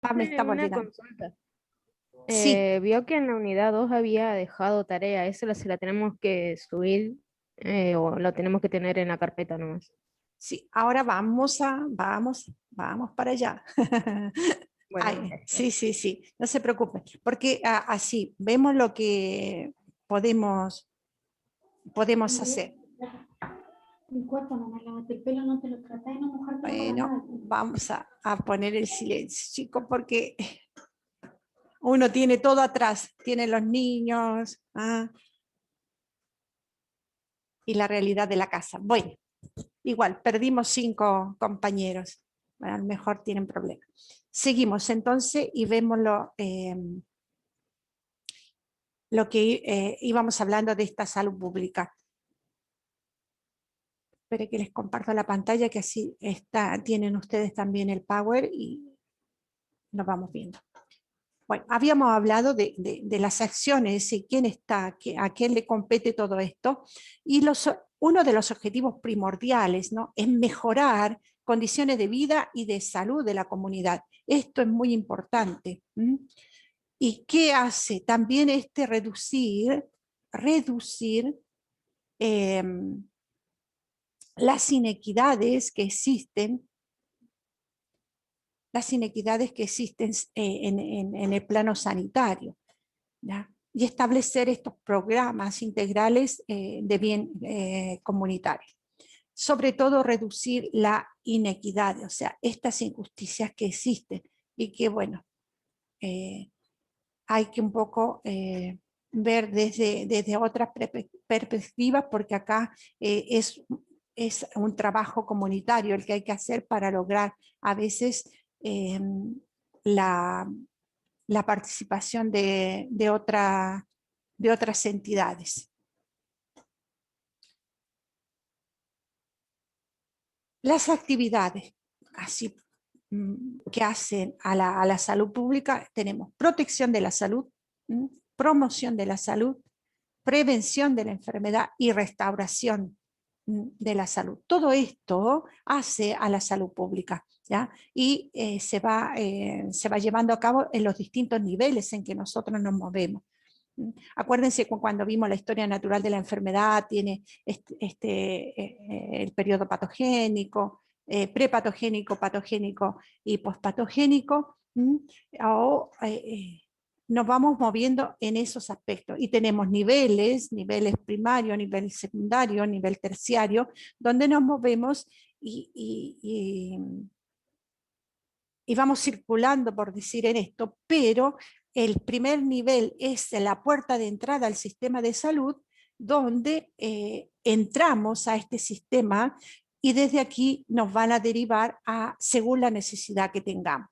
Ah, me estaba Una olvidando. consulta. Sí, Vio que en la unidad 2 había dejado tarea. ¿Esa se la tenemos que subir o lo tenemos que tener en la carpeta nomás? sí, ahora vamos para allá. Bueno, Ay, gracias. sí, sí, sí, no se preocupen, porque así vemos lo que podemos hacer. Mi cuerpo no me lavas el pelo, no te lo tratas de no mojártelo para Bueno, nada. vamos a poner el silencio, chicos, porque uno tiene todo atrás, tiene los niños y la realidad de la casa. Bueno, igual, perdimos 5 compañeros, bueno, a lo mejor tienen problemas. Seguimos entonces y vemos lo que íbamos hablando de esta salud pública. Espero que les comparto la pantalla, que así tienen ustedes también el Power y nos vamos viendo. Bueno, habíamos hablado de las acciones y quién está, a quién le compete todo esto. Y uno de los objetivos primordiales, ¿no?, es mejorar condiciones de vida y de salud de la comunidad. Esto es muy importante. ¿Y qué hace? También reducir eh, las inequidades que existen en el plano sanitario, ¿ya? Y establecer estos programas integrales de bien comunitario. Sobre todo reducir la inequidad, o sea, estas injusticias que existen y que, bueno, hay que un poco ver desde otras perspectivas, porque acá es un trabajo comunitario el que hay que hacer para lograr a veces eh, la, la participación de otras entidades. Las actividades así, que hacen a la salud pública, tenemos protección de la salud, promoción de la salud, prevención de la enfermedad y restauración de la salud. Todo esto hace a la salud pública, ¿ya? Y se va llevando a cabo en los distintos niveles en que nosotros nos movemos. Acuérdense cuando vimos la historia natural de la enfermedad, tiene el periodo patogénico, prepatogénico, patogénico y pospatogénico, o, nos vamos moviendo en esos aspectos y tenemos niveles primario, nivel secundario, nivel terciario, donde nos movemos y vamos circulando, por decir, en esto, pero el primer nivel es la puerta de entrada al sistema de salud, donde entramos a este sistema y desde aquí nos van a derivar según la necesidad que tengamos.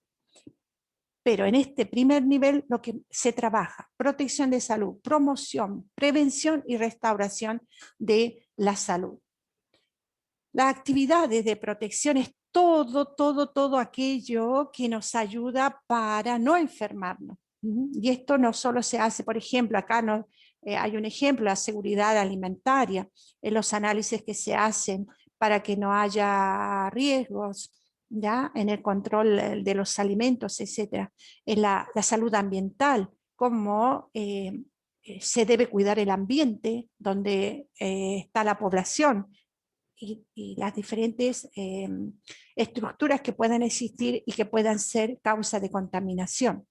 Pero en este primer nivel lo que se trabaja, protección de salud, promoción, prevención y restauración de la salud. Las actividades de protección es todo aquello que nos ayuda para no enfermarnos. Y esto no solo se hace, por ejemplo, acá hay un ejemplo, la seguridad alimentaria, en los análisis que se hacen para que no haya riesgos, ¿ya?, en el control de los alimentos, etcétera. En la salud ambiental, cómo se debe cuidar el ambiente donde está la población, y las diferentes estructuras que puedan existir y que puedan ser causa de contaminación.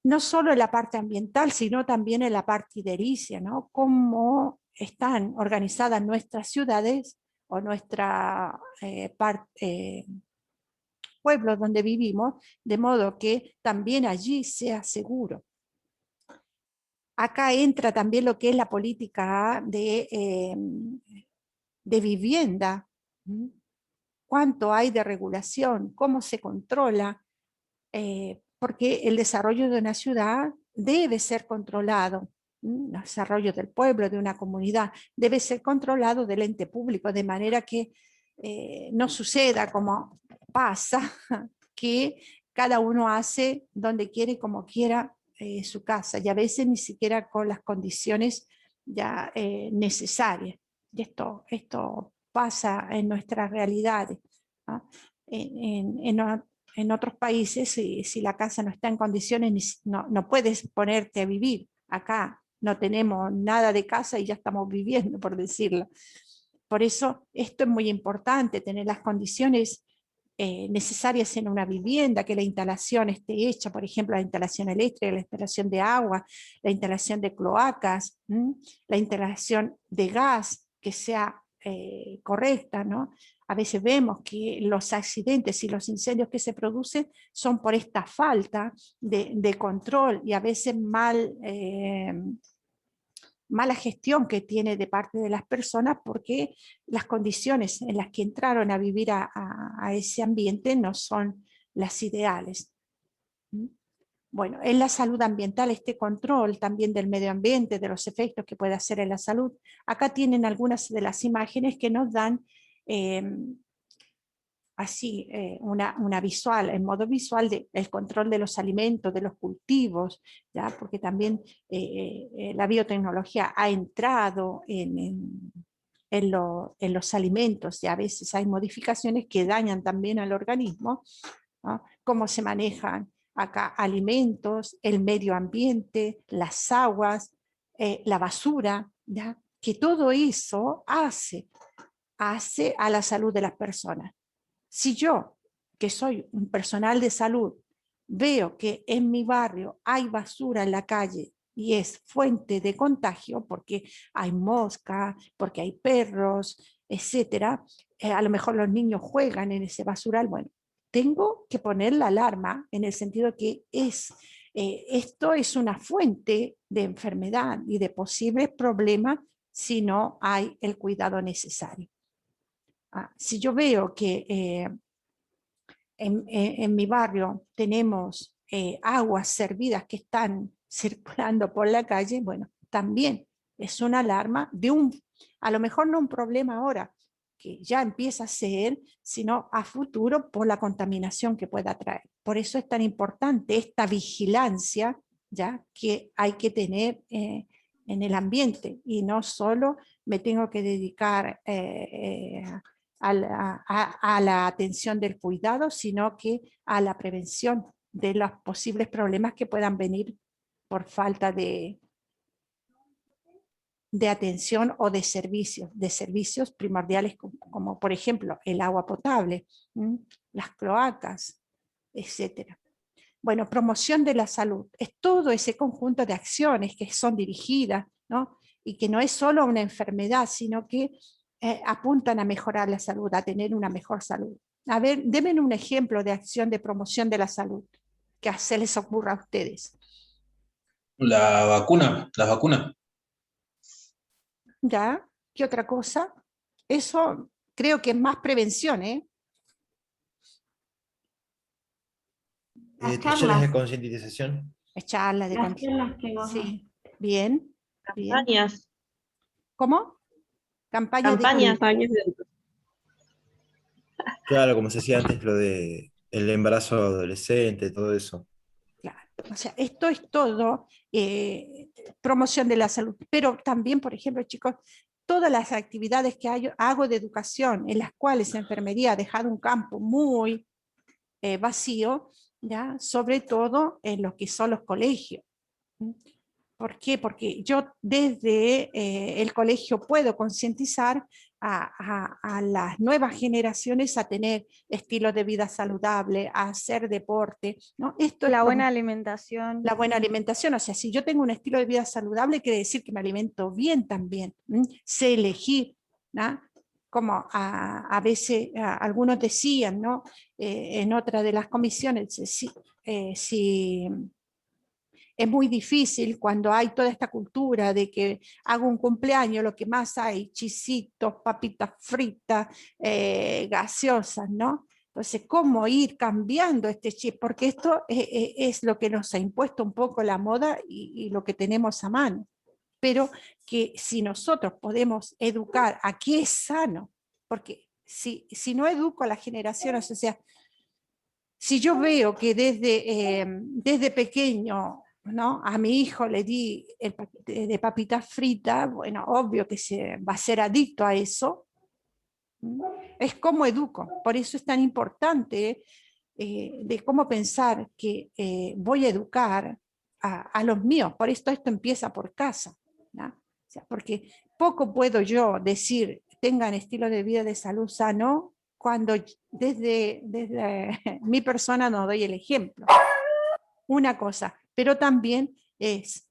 No solo en la parte ambiental, sino también en la parte edilicia, ¿no? Cómo están organizadas nuestras ciudades o nuestra pueblos donde vivimos, de modo que también allí sea seguro. Acá entra también lo que es la política de vivienda. ¿Cuánto hay de regulación? ¿Cómo se controla? Porque el desarrollo de una ciudad debe ser controlado. El desarrollo del pueblo, de una comunidad, debe ser controlado del ente público, de manera que no suceda como pasa, que cada uno hace donde quiere y como quiera su casa, y a veces ni siquiera con las condiciones ya necesarias. Y esto pasa en nuestras realidades, ¿no? en otros países, si la casa no está en condiciones, no puedes ponerte a vivir. Acá no tenemos nada de casa y ya estamos viviendo, por decirlo. Por eso esto es muy importante, tener las condiciones necesarias en una vivienda, que la instalación esté hecha, por ejemplo, la instalación eléctrica, la instalación de agua, la instalación de cloacas, la instalación de gas, que sea correcta, ¿no? A veces vemos que los accidentes y los incendios que se producen son por esta falta de control y a veces mala gestión que tiene de parte de las personas, porque las condiciones en las que entraron a vivir a ese ambiente no son las ideales. Bueno, en la salud ambiental, este control también del medio ambiente, de los efectos que puede hacer en la salud. Acá tienen algunas de las imágenes que nos dan así una visual, en modo visual, del control de los alimentos, de los cultivos, ¿ya? Porque también la biotecnología ha entrado en los alimentos, y a veces hay modificaciones que dañan también al organismo, ¿no? Cómo se manejan acá alimentos, el medio ambiente, las aguas, la basura, ¿ya? Que todo eso hace a la salud de las personas. Si yo, que soy un personal de salud, veo que en mi barrio hay basura en la calle y es fuente de contagio porque hay mosca, porque hay perros, etcétera, a lo mejor los niños juegan en ese basural, bueno, tengo que poner la alarma en el sentido que esto es una fuente de enfermedad y de posibles problemas si no hay el cuidado necesario. Si yo veo que en mi barrio tenemos aguas servidas que están circulando por la calle, bueno, también es una alarma de a lo mejor no un problema ahora, que ya empieza a ser, sino a futuro por la contaminación que pueda traer. Por eso es tan importante esta vigilancia, ¿ya? Que hay que tener en el ambiente, y no solo me tengo que dedicar a la atención del cuidado, sino que a la prevención de los posibles problemas que puedan venir por falta de atención o de servicios primordiales como por ejemplo el agua potable, las cloacas, etcétera. Bueno, promoción de la salud, es todo ese conjunto de acciones que son dirigidas, ¿no? Y que no es solo una enfermedad, sino que apuntan a mejorar la salud, a tener una mejor salud. A ver, denme un ejemplo de acción de promoción de la salud que se les ocurra a ustedes. Las vacunas. ¿Ya? ¿Qué otra cosa? Eso creo que es más prevención, ¿eh? Las Talleres de charlas, concientización. Es charla de las charlas que vos sí, bien, bien. Campañas, ¿Cómo? Campaña campañas, años de Claro, como se decía antes, lo de el embarazo adolescente, todo eso. Claro. O sea, esto es todo promoción de la salud, pero también, por ejemplo, chicos, todas las actividades que hago de educación, en las cuales la enfermería ha dejado un campo muy vacío, ¿ya? Sobre todo en lo que son los colegios. ¿Por qué? Porque yo desde el colegio puedo concientizar a las nuevas generaciones a tener estilos de vida saludable, a hacer deporte, ¿no? Esto La es buena alimentación. la buena alimentación. O sea, si yo tengo un estilo de vida saludable, quiere decir que me alimento bien también. Sé elegir, ¿no? Como a veces algunos decían, ¿no? En otra de las comisiones, si es muy difícil cuando hay toda esta cultura de que hago un cumpleaños, lo que más hay, chisitos, papitas fritas, gaseosas, ¿no? Entonces, ¿cómo ir cambiando este chip? Porque esto es lo que nos ha impuesto un poco la moda y lo que tenemos a mano. Pero que si nosotros podemos educar a qué es sano, porque si no educo a las generaciones, o sea, si yo veo que desde pequeño, ¿no? A mi hijo le di el paquete de papitas fritas, bueno, obvio que se va a ser adicto a eso. Es como educo. Por eso es tan importante de cómo pensar que voy a educar a los míos. Por esto empieza por casa, ¿no? O sea, porque poco puedo yo decir tengan estilo de vida de salud sano cuando desde mi persona no doy el ejemplo. Una cosa, pero también es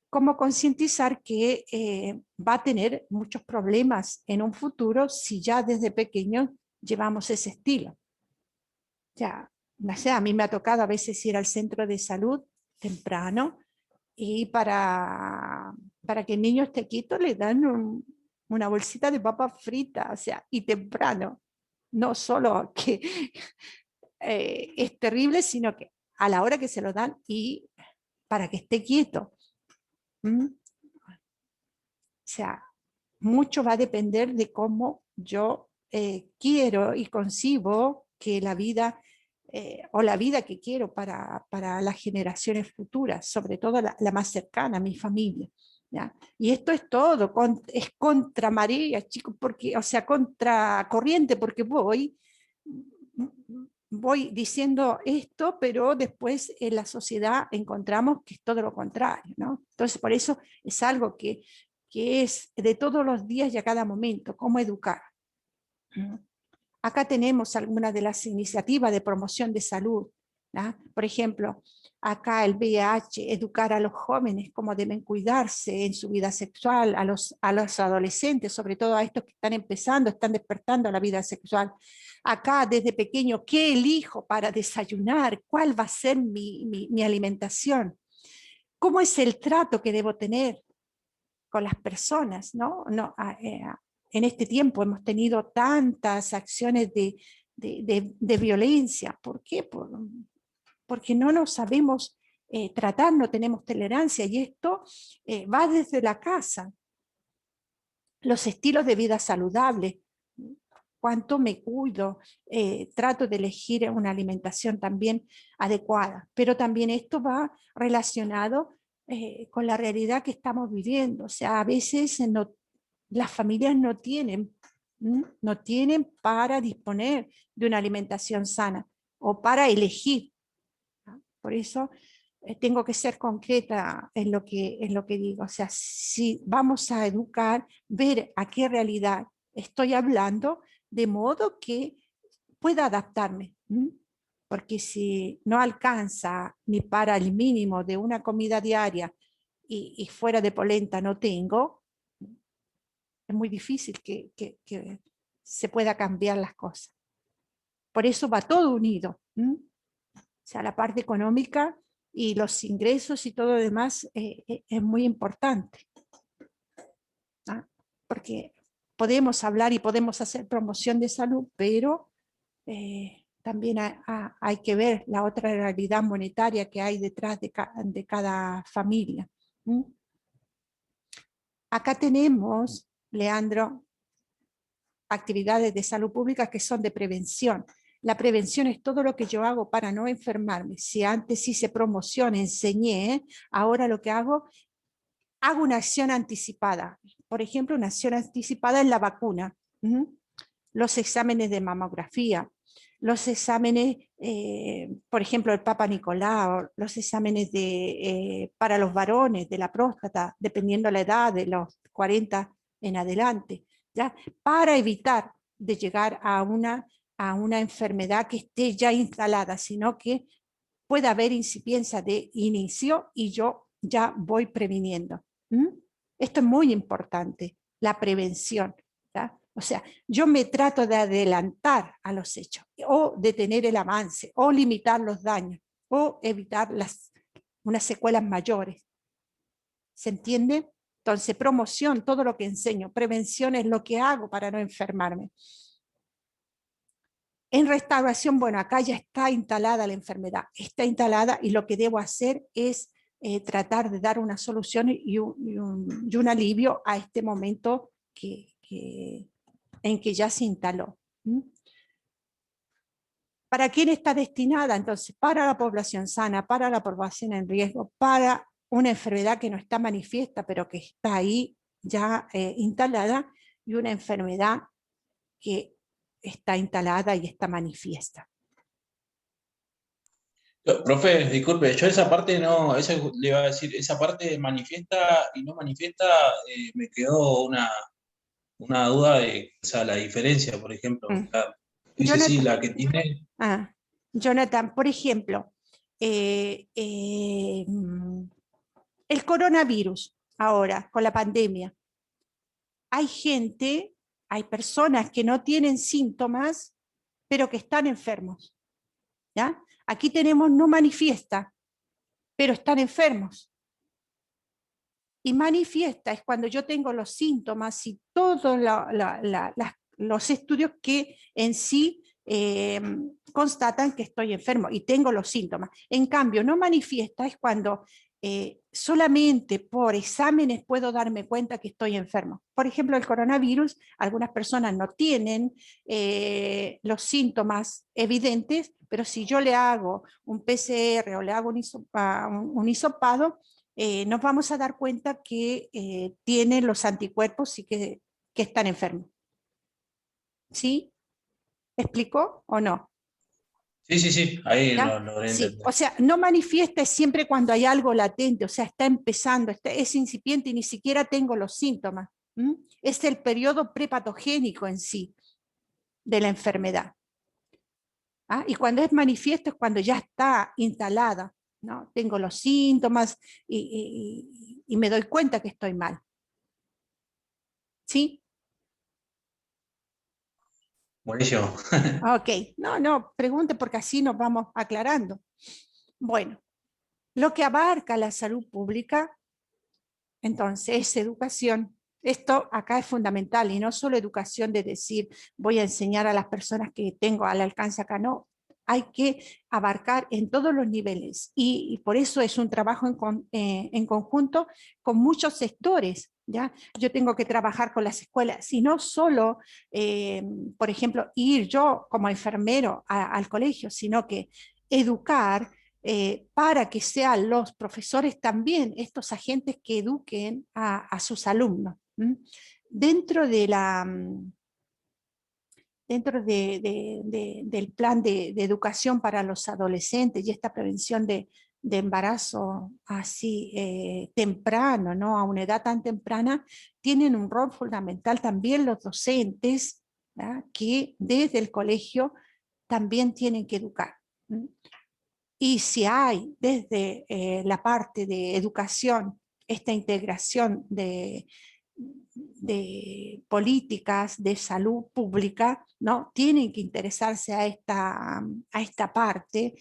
cómo concientizar que va a tener muchos problemas en un futuro si ya desde pequeño llevamos ese estilo. Ya, no sé, a mí me ha tocado a veces ir al centro de salud temprano y para que el niño esté quieto le dan una bolsita de papa frita, o sea, y temprano. No solo que es terrible, sino que a la hora que se lo dan y para que esté quieto. ¿Mm? O sea, mucho va a depender de cómo yo quiero y concibo que la vida o la vida que quiero para las generaciones futuras, sobre todo la más cercana, mi familia. ¿Ya? Y esto es todo, es contra marea, chicos, porque, o sea, contra corriente, porque voy diciendo esto, pero después en la sociedad encontramos que es todo lo contrario, ¿no? Entonces, por eso es algo que es de todos los días y a cada momento, cómo educar. Acá tenemos algunas de las iniciativas de promoción de salud, ¿no? Por ejemplo, acá el VIH, educar a los jóvenes cómo deben cuidarse en su vida sexual, a los adolescentes, sobre todo a estos que están empezando, están despertando a la vida sexual. Acá desde pequeño, ¿qué elijo para desayunar? ¿Cuál va a ser mi alimentación? ¿Cómo es el trato que debo tener con las personas? ¿No? En este tiempo hemos tenido tantas acciones de violencia. ¿Por qué? Porque no nos sabemos tratar, no tenemos tolerancia, y esto va desde la casa. Los estilos de vida saludables, cuánto me cuido, trato de elegir una alimentación también adecuada, pero también esto va relacionado con la realidad que estamos viviendo. O sea, a veces las familias no tienen para disponer de una alimentación sana o para elegir. Por eso tengo que ser concreta en lo que digo. O sea, si vamos a educar, ver a qué realidad estoy hablando, de modo que pueda adaptarme. Porque si no alcanza ni para el mínimo de una comida diaria y fuera de polenta no tengo, es muy difícil que se pueda cambiar las cosas. Por eso va todo unido. O sea, la parte económica y los ingresos y todo lo demás es muy importante. ¿Ah? Porque podemos hablar y podemos hacer promoción de salud, pero también hay que ver la otra realidad monetaria que hay detrás de cada familia. Acá tenemos, Leandro, actividades de salud pública que son de prevención. La prevención es todo lo que yo hago para no enfermarme. Si antes hice promoción, enseñé, ahora lo que hago una acción anticipada. Por ejemplo, una acción anticipada es la vacuna, los exámenes de mamografía, los exámenes, por ejemplo, el Papa Nicolau, los exámenes para los varones de la próstata, dependiendo la edad, de los 40 en adelante, ¿ya? Para evitar de llegar a una enfermedad que esté ya instalada, sino que pueda haber incipiencia de inicio y yo ya voy previniendo. Esto es muy importante, la prevención. ¿Ya? O sea, yo me trato de adelantar a los hechos, o detener el avance, o limitar los daños, o evitar unas secuelas mayores. ¿Se entiende? Entonces, promoción, todo lo que enseño. Prevención es lo que hago para no enfermarme. En restauración, bueno, acá ya está instalada la enfermedad, está instalada, y lo que debo hacer es tratar de dar una solución y un alivio a este momento en que ya se instaló. ¿Para quién está destinada? Entonces, para la población sana, para la población en riesgo, para una enfermedad que no está manifiesta, pero que está ahí ya instalada, y una enfermedad que está instalada y está manifiesta. Profe, disculpe, yo esa parte no, eso le iba a decir, esa parte manifiesta y no manifiesta, me quedó una duda de, o sea, la diferencia, por ejemplo. Mm. Dice sí, Jonathan, la que tiene. Jonathan, por ejemplo, el coronavirus ahora, con la pandemia. Hay gente, hay personas que no tienen síntomas, pero que están enfermos. ¿Ya? Aquí tenemos no manifiesta, pero están enfermos. Y manifiesta es cuando yo tengo los síntomas y todos los estudios que en sí constatan que estoy enfermo y tengo los síntomas. En cambio, no manifiesta es cuando solamente por exámenes puedo darme cuenta que estoy enfermo. Por ejemplo, el coronavirus, algunas personas no tienen los síntomas evidentes, pero si yo le hago un PCR o le hago un hisopado, nos vamos a dar cuenta que tienen los anticuerpos y que están enfermos. ¿Sí? ¿Explicó o no? Sí, sí, sí, ahí ¿Ya? lo logré Sí, entender. o sea, no manifiesta es siempre cuando hay algo latente, o sea, está empezando, es incipiente y ni siquiera tengo los síntomas. ¿Mm? Es el periodo prepatogénico en sí de la enfermedad. ¿Ah? Y cuando es manifiesto es cuando ya está instalada, ¿no? Tengo los síntomas y me doy cuenta que estoy mal. ¿Sí? Buenísimo. Ok, no, pregunte porque así nos vamos aclarando. Bueno, lo que abarca la salud pública, entonces, es educación. Esto acá es fundamental y no solo educación de decir voy a enseñar a las personas que tengo al alcance acá, no. Hay que abarcar en todos los niveles y por eso es un trabajo en conjunto con muchos sectores. ¿Ya? Yo tengo que trabajar con las escuelas y no solo, por ejemplo, ir yo como enfermero al colegio, sino que educar para que sean los profesores también estos agentes que eduquen a sus alumnos. ¿M? Dentro de la dentro del plan de educación para los adolescentes y esta prevención de embarazo así temprano, ¿no? A una edad tan temprana, tienen un rol fundamental también los docentes, ¿verdad? Que desde el colegio también tienen que educar. ¿M? Y si hay desde la parte de educación esta integración de políticas de salud pública, ¿no? Tienen que interesarse a esta parte,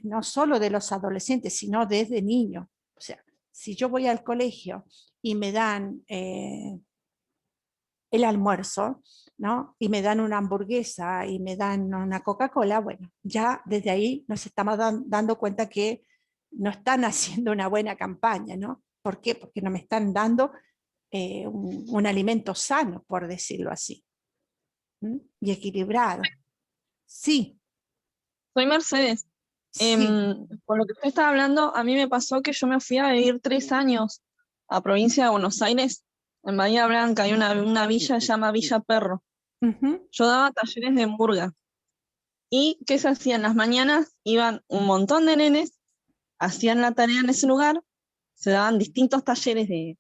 no solo de los adolescentes, sino desde niños. O sea, si yo voy al colegio y me dan el almuerzo, ¿no? Y me dan una hamburguesa y me dan una Coca-Cola, bueno, ya desde ahí nos estamos dando cuenta que no están haciendo una buena campaña, ¿no? ¿Por qué? Porque no me están dando un alimento sano, por decirlo así, y equilibrado. Sí, Soy Mercedes. sí. Por lo que usted estaba hablando, a mí me pasó que yo me fui a vivir 3 años a provincia de Buenos Aires. En Bahía Blanca hay una villa que se llama Villa Perro. Ujú. Yo daba talleres de murga. ¿Y qué se hacía? En las mañanas iban un montón de nenes, hacían la tarea en ese lugar, se daban distintos talleres de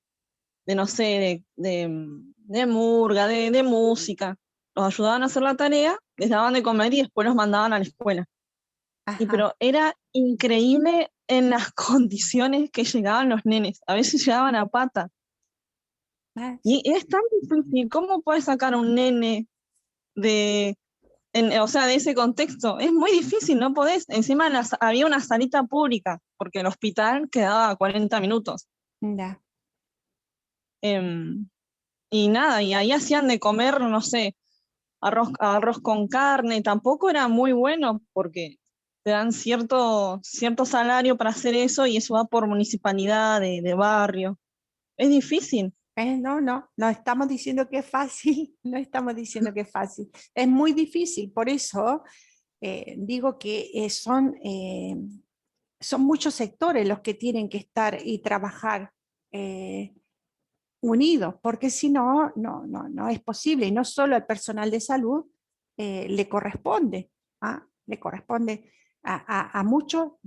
no sé, de murga, de música. Los ayudaban a hacer la tarea, les daban de comer y después los mandaban a la escuela. Ajá. Pero era increíble en las condiciones que llegaban los nenes. A veces llegaban a pata. Ah, Y es tan difícil. ¿Cómo puedes sacar a un nene o sea, de ese contexto? Es muy difícil, no podés. Encima había una salita pública, porque el hospital quedaba a 40 minutos. ya. Em, y nada, y ahí hacían de comer, no sé, arroz con carne. Tampoco era muy bueno porque te dan cierto salario para hacer eso y eso va por municipalidad de barrio. Es difícil. No estamos diciendo que es fácil, no estamos diciendo que es fácil. Es muy difícil, por eso digo que son muchos sectores los que tienen que estar y trabajar eh, unidos, porque si no, no es posible. Y no solo al personal de salud le corresponde, ¿ah? Le corresponde a mucho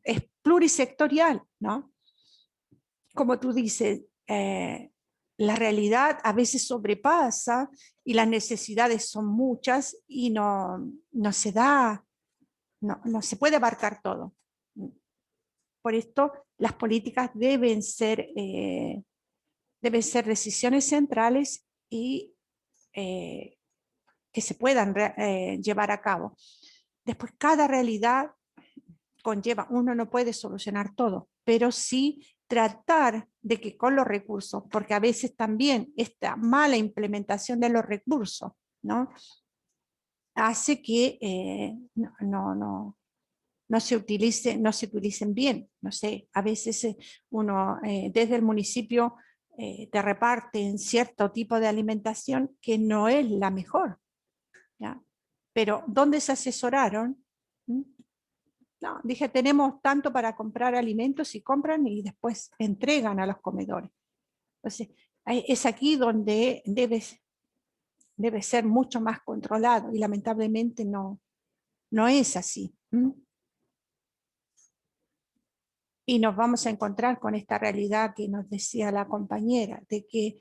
es plurisectorial, ¿no? Como tú dices, la realidad a veces sobrepasa y las necesidades son muchas y no se da, no se puede abarcar todo. Por esto las políticas deben ser decisiones centrales y que se puedan llevar a cabo. Después, cada realidad conlleva, uno no puede solucionar todo, pero sí tratar de que con los recursos, porque a veces también esta mala implementación de los recursos, ¿no? Hace que no se utilicen bien. No sé, a veces uno desde el municipio te reparten cierto tipo de alimentación que no es la mejor, ¿ya? Pero ¿dónde se asesoraron? No, dije, tenemos tanto para comprar alimentos y compran y después entregan a los comedores. Entonces, es aquí donde debe ser mucho más controlado y lamentablemente no es así. Y nos vamos a encontrar con esta realidad que nos decía la compañera, de que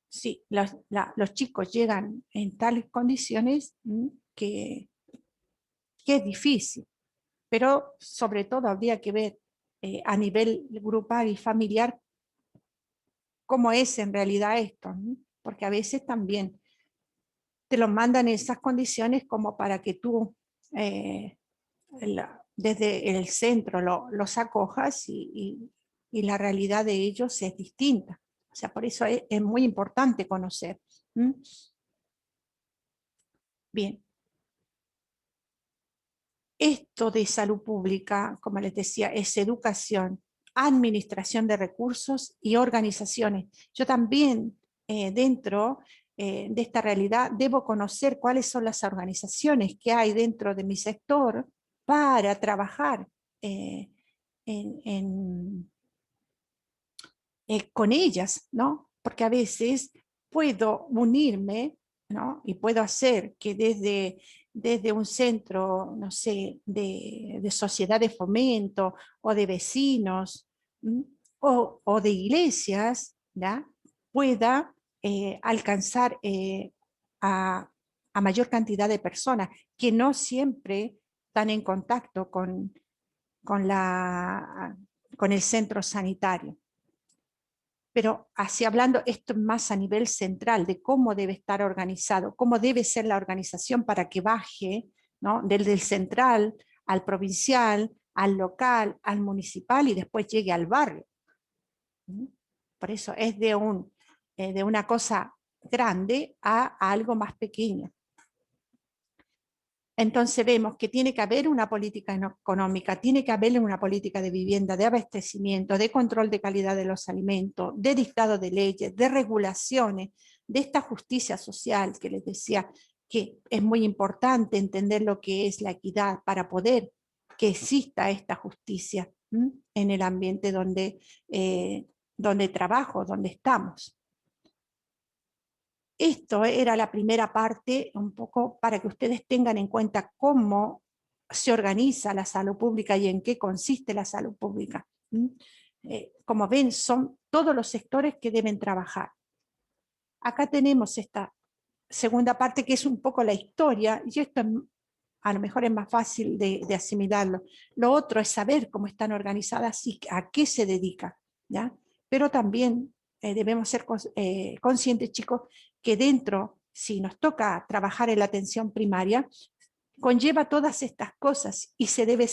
sí, los chicos llegan en tales condiciones que es difícil, pero sobre todo habría que ver a nivel grupal y familiar cómo es en realidad esto, ¿no? Porque a veces también te lo mandan en esas condiciones como para que tú desde el centro los acojas y la realidad de ellos es distinta. O sea, por eso es muy importante conocer. Bien. Esto de salud pública, como les decía, es educación, administración de recursos y organizaciones. Yo también dentro de esta realidad debo conocer cuáles son las organizaciones que hay dentro de mi sector para trabajar con ellas, ¿no? Porque a veces puedo unirme, ¿no? Y puedo hacer que desde un centro, no sé, de sociedad de fomento o de vecinos o de iglesias, ¿ya? Pueda alcanzar a mayor cantidad de personas que no siempre están en contacto con el centro sanitario. Pero así hablando, esto es más a nivel central de cómo debe estar organizado, cómo debe ser la organización para que baje, ¿no? Desde el central al provincial, al local, al municipal y después llegue al barrio. Por eso es de una cosa grande a algo más pequeño. Entonces vemos que tiene que haber una política económica, tiene que haber una política de vivienda, de abastecimiento, de control de calidad de los alimentos, de dictado de leyes, de regulaciones, de esta justicia social que les decía que es muy importante entender lo que es la equidad para poder que exista esta justicia en el ambiente donde trabajo, donde estamos. Esto era la primera parte, un poco para que ustedes tengan en cuenta cómo se organiza la salud pública y en qué consiste la salud pública. Como ven, son todos los sectores que deben trabajar. Acá tenemos esta segunda parte que es un poco la historia, y esto a lo mejor es más fácil de asimilarlo. Lo otro es saber cómo están organizadas y a qué se dedican, ¿ya? Pero también debemos ser conscientes, chicos, que dentro, si nos toca trabajar en la atención primaria, conlleva todas estas cosas y se debe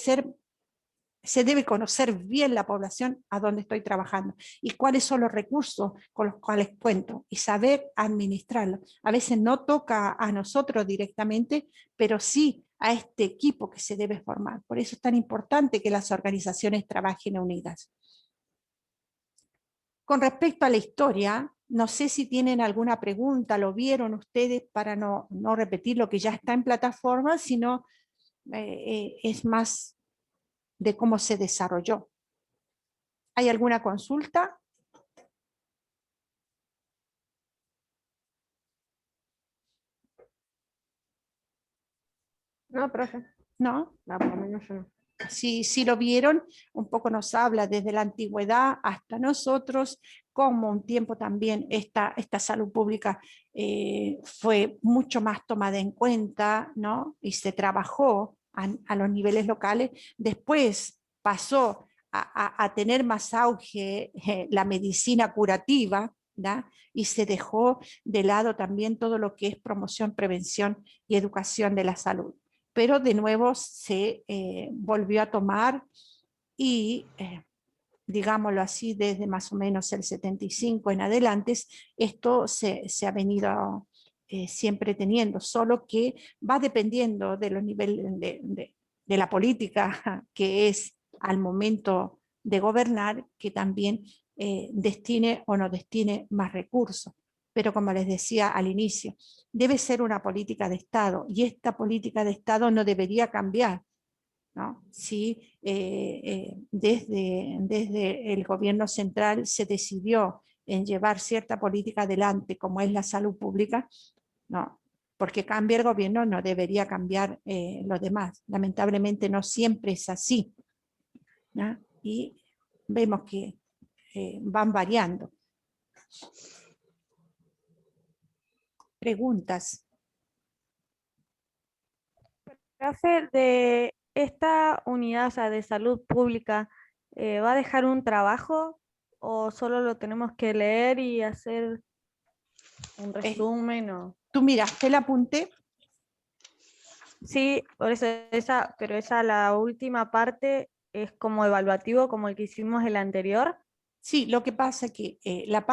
conocer bien la población a donde estoy trabajando y cuáles son los recursos con los cuales cuento y saber administrarlos. A veces no toca a nosotros directamente, pero sí a este equipo que se debe formar. Por eso es tan importante que las organizaciones trabajen unidas. Con respecto a la historia, no sé si tienen alguna pregunta, lo vieron ustedes para no repetir lo que ya está en plataforma, sino es más de cómo se desarrolló. ¿Hay alguna consulta? No, profe, ¿no? no, por lo menos yo no. Si lo vieron, un poco nos habla desde la antigüedad hasta nosotros, como un tiempo también esta salud pública fue mucho más tomada en cuenta, ¿no? Y se trabajó a los niveles locales. Después pasó a tener más auge la medicina curativa, ¿no? Y se dejó de lado también todo lo que es promoción, prevención y educación de la salud. Pero de nuevo se volvió a tomar y, digámoslo así, desde más o menos el 75 en adelante, esto se ha venido siempre teniendo, solo que va dependiendo de los niveles de la política que es al momento de gobernar, que también destine o no destine más recursos. Pero como les decía al inicio, debe ser una política de Estado y esta política de Estado no debería cambiar, ¿no? Si desde el gobierno central se decidió en llevar cierta política adelante, como es la salud pública, no, porque cambia el gobierno no debería cambiar lo demás. Lamentablemente no siempre es así, ¿no? Y vemos que van variando. Preguntas. Profe, de esta unidad, o sea, de salud pública, ¿va a dejar un trabajo o solo lo tenemos que leer y hacer un resumen? ¿Tú miraste el apunte? Sí, por eso pero esa la última parte es como evaluativo, como el que hicimos el anterior. Sí, lo que pasa es que la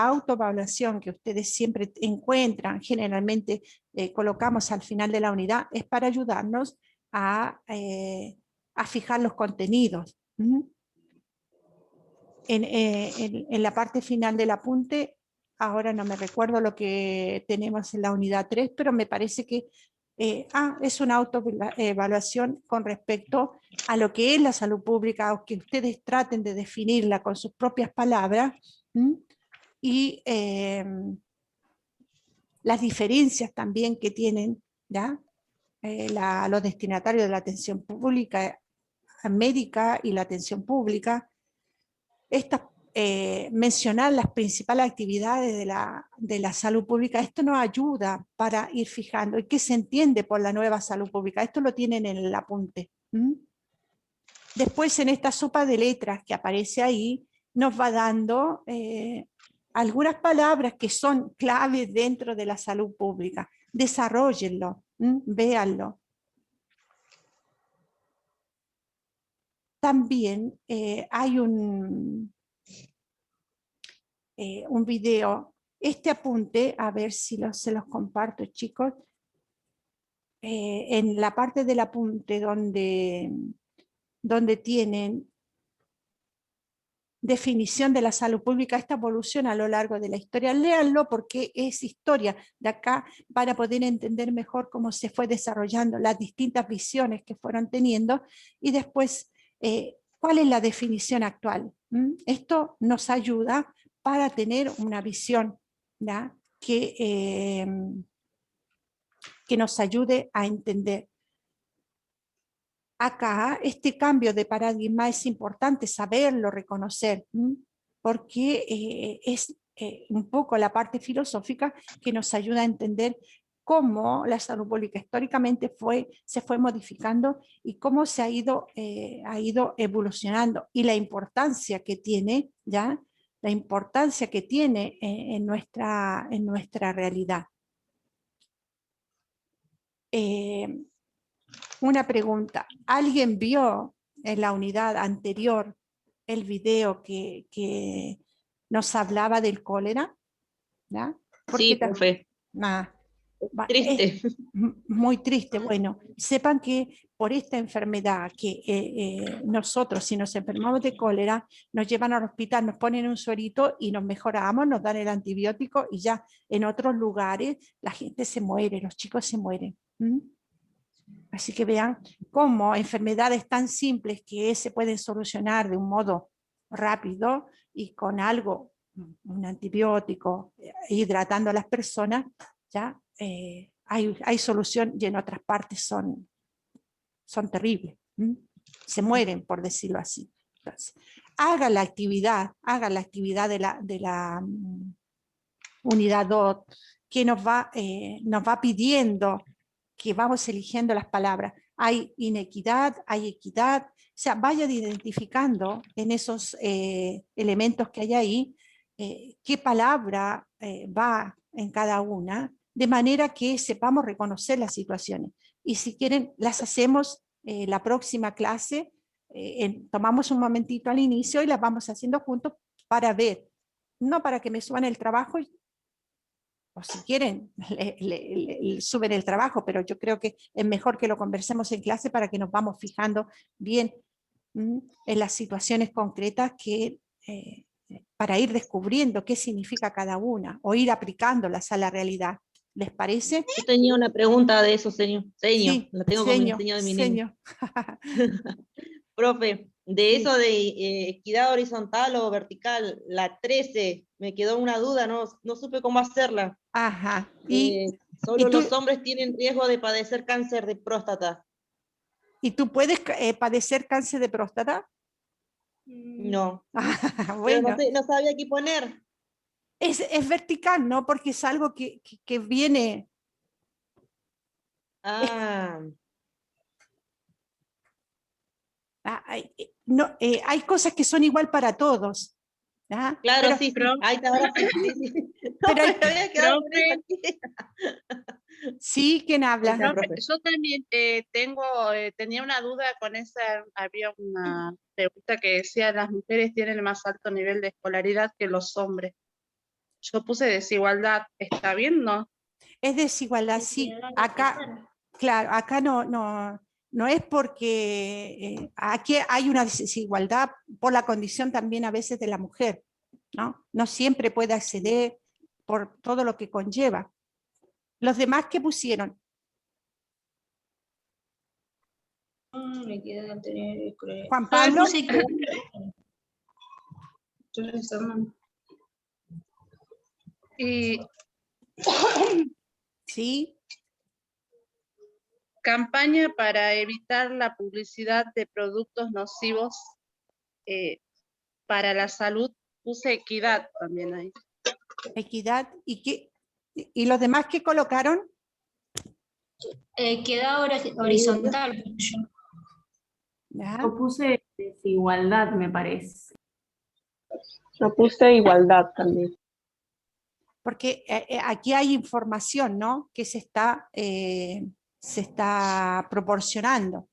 autoevaluación que ustedes siempre encuentran, generalmente colocamos al final de la unidad, es para ayudarnos a fijar los contenidos. En la parte final del apunte, ahora no me recuerdo lo que tenemos en la unidad 3, pero me parece que es una autoevaluación con respecto a lo que es la salud pública, o que ustedes traten de definirla con sus propias palabras, y las diferencias también que tienen, ¿ya? Los destinatarios de la atención pública médica y la atención pública. Mencionar las principales actividades de la salud pública, esto nos ayuda para ir fijando y qué se entiende por la nueva salud pública. Esto lo tienen en el apunte. Después, en esta sopa de letras que aparece ahí, nos va dando algunas palabras que son claves dentro de la salud pública. Desarróllenlo, véanlo. También hay un video, este apunte, a ver si se los comparto, chicos, en la parte del apunte donde tienen definición de la salud pública, esta evolución a lo largo de la historia. Léanlo porque es historia. De acá van a poder entender mejor cómo se fue desarrollando las distintas visiones que fueron teniendo y después cuál es la definición actual. Esto nos ayuda para tener una visión, ¿ya? Que nos ayude a entender. Acá este cambio de paradigma es importante saberlo, reconocer, porque es un poco la parte filosófica que nos ayuda a entender cómo la salud pública históricamente se fue modificando y cómo se ha ido evolucionando, y la importancia que tiene, ¿ya? La importancia que tiene en nuestra realidad. Una pregunta, ¿alguien vio en la unidad anterior el video que nos hablaba del cólera? ¿Ya? Sí, profe. Triste. Muy triste. Bueno, sepan que por esta enfermedad que nosotros, si nos enfermamos de cólera, nos llevan al hospital, nos ponen un suerito y nos mejoramos, nos dan el antibiótico y ya en otros lugares la gente se muere, los chicos se mueren. Así que vean cómo enfermedades tan simples que se pueden solucionar de un modo rápido y con algo, un antibiótico, hidratando a las personas, ya hay solución, y en otras partes son son terribles. Se mueren, por decirlo así. Entonces, haga la actividad de la unidad DOT, que nos va pidiendo que vamos eligiendo las palabras. Hay inequidad, hay equidad, o sea, vayan identificando en esos elementos que hay ahí, qué palabra va en cada una, de manera que sepamos reconocer las situaciones. Y si quieren, las hacemos la próxima clase, tomamos un momentito al inicio y las vamos haciendo juntos para ver, no para que me suban el trabajo, o si quieren, le suben el trabajo, pero yo creo que es mejor que lo conversemos en clase para que nos vamos fijando bien en las situaciones concretas para ir descubriendo qué significa cada una, o ir aplicándolas a la realidad. ¿Les parece? Yo tenía una pregunta de eso, señor. Sí, La tengo con el señor, diseño de mi niño. señor. Profe, de Sí. eso de equidad horizontal o vertical, la 13, me quedó una duda, no supe cómo hacerla. Ajá. Y Solo tú- los hombres tienen riesgo de padecer cáncer de próstata. ¿Y tú puedes padecer cáncer de próstata? No. Pero Bueno, no sabía qué poner. es vertical, ¿no? Porque es algo que viene... Ah, no, hay cosas que son igual para todos. ¿Ah? claro, Pero, sí. Ahí está, ahora sí. Sí. pero hay- Me había quedado con Profe. eso aquí. sí, ¿quién habla? Ya, Profe, profe. yo también tenía una duda con esa, había una pregunta que decía, las mujeres tienen el más alto nivel de escolaridad que los hombres. Yo puse desigualdad, ¿está bien, no? Es desigualdad, sí. Acá, claro, acá no es porque aquí hay una desigualdad por la condición también a veces de la mujer, ¿no? No siempre puede acceder por todo lo que conlleva. Los demás que pusieron, Juan Pablo, Y sí, campaña para evitar la publicidad de productos nocivos para la salud, puse equidad también ahí. equidad, y los demás que colocaron, Queda horizontal. ¿ya? Yo puse desigualdad, me parece. Yo puse igualdad también. Porque aquí hay información, ¿no? Que se está proporcionando.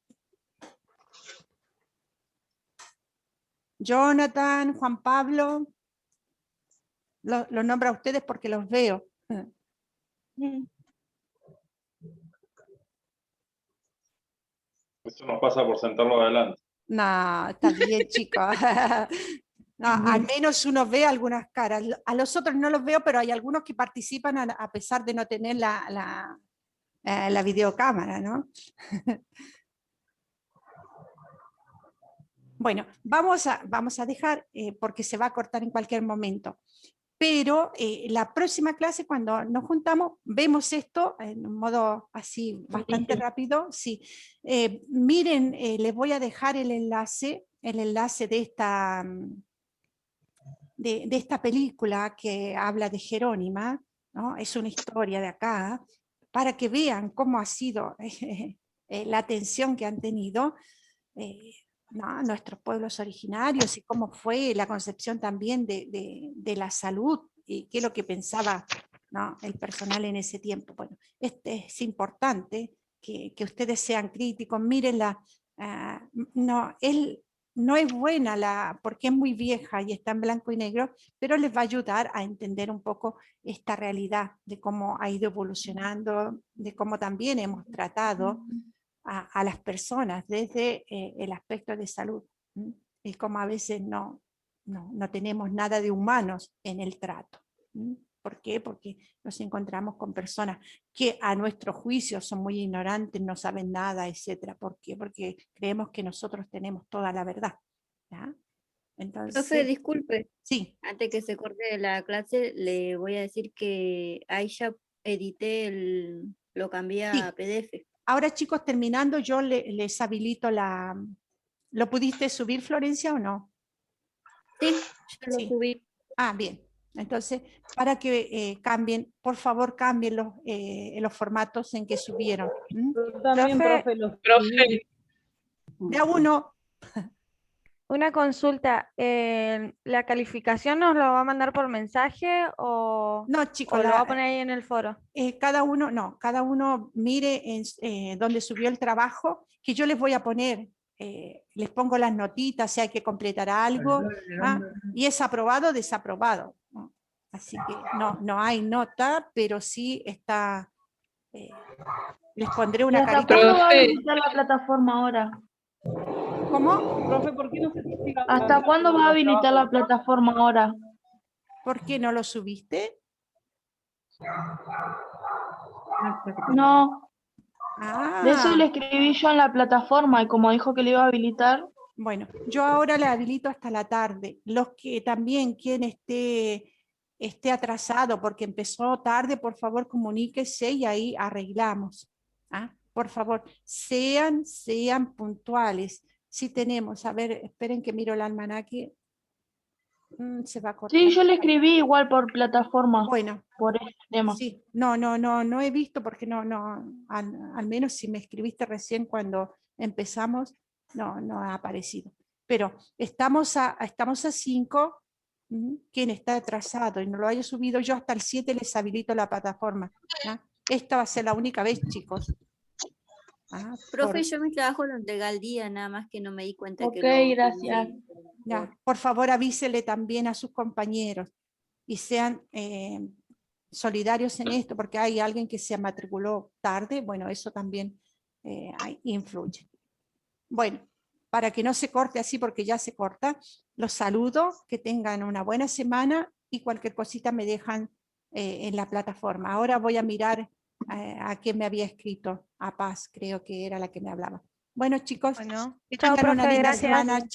Jonathan, Juan Pablo, los nombro a ustedes porque los veo. Eso nos pasa por sentarlo adelante. No, está bien, chicos. No, al menos uno ve algunas caras. A los otros no los veo, pero hay algunos que participan a pesar de no tener la videocámara, ¿no? Bueno, vamos a dejar, porque se va a cortar en cualquier momento. Pero la próxima clase, cuando nos juntamos, vemos esto en un modo así bastante rápido. Sí. Miren, les voy a dejar el enlace de esta película que habla de Jerónima, ¿no? Es una historia de acá, para que vean cómo ha sido la atención que han tenido nuestros pueblos originarios, y cómo fue la concepción también de la salud, y qué es lo que pensaba, ¿no?, el personal en ese tiempo. Bueno, es importante que ustedes sean críticos, mírenla. No es buena porque es muy vieja y está en blanco y negro, pero les va a ayudar a entender un poco esta realidad de cómo ha ido evolucionando, de cómo también hemos tratado a las personas desde el aspecto de salud, y cómo a veces no tenemos nada de humanos en el trato. ¿Por qué? Porque nos encontramos con personas que a nuestro juicio son muy ignorantes, no saben nada, etc. ¿Por qué? Porque creemos que nosotros tenemos toda la verdad, ¿ya? Entonces, Profe, disculpe, sí, antes que se corte la clase, le voy a decir que ahí ya edité lo cambié Sí. a PDF. Ahora chicos, terminando, yo les habilito la... ¿Lo pudiste subir, Florencia, o no? Sí, yo lo Sí. subí. Ah, bien. Entonces, para que cambien, por favor, cambien los formatos en que subieron. ¿Mm? Yo también, Profe, profe, lo Profe, escribí. De a uno. una consulta, ¿la calificación nos la va a mandar por mensaje o, No, chicos, o lo va a poner ahí en el foro? cada uno mire donde subió el trabajo, que yo les voy a poner, les pongo las notitas, si hay que completar algo, y es aprobado o desaprobado, ¿no? Así que no hay nota, pero sí está, les pondré ¿Y una hasta carita. cuándo va a Profe. habilitar la plataforma ahora? ¿Cómo? Profe, ¿por qué no se siga ¿Hasta cuándo va a habilitar la plataforma ahora? ¿Por qué no lo subiste? No, de eso Ah, le escribí yo en la plataforma y como dijo que le iba a habilitar, bueno, yo ahora le habilito hasta la tarde. Los que también quien esté atrasado porque empezó tarde, por favor comuníquese y ahí arreglamos. ¿Ah? Por favor, sean puntuales. Si tenemos, a ver, esperen que miro el almanaque. Se va a cortar. sí, yo le escribí igual por plataforma, Bueno, por este tema. sí, no he visto porque al menos si me escribiste recién cuando empezamos, no ha aparecido. Pero estamos a 5, quien está atrasado y no lo haya subido, yo hasta el 7 les habilito la plataforma. ¿Ya? Esta va a ser la única vez, chicos. Profe, yo mi trabajo lo entregué al día, nada más que no me di cuenta Ok, que gracias. Ya, por favor avísele también a sus compañeros y sean solidarios en esto, porque hay alguien que se matriculó tarde, bueno, eso también influye. Bueno, para que no se corte así, porque ya se corta, los saludo, que tengan una buena semana y cualquier cosita me dejan en la plataforma. Ahora voy a mirar a quién me había escrito, a Paz, creo que era la que me hablaba. Bueno, chicos, Bueno, que chao, tengan una profe, linda gracias. semana.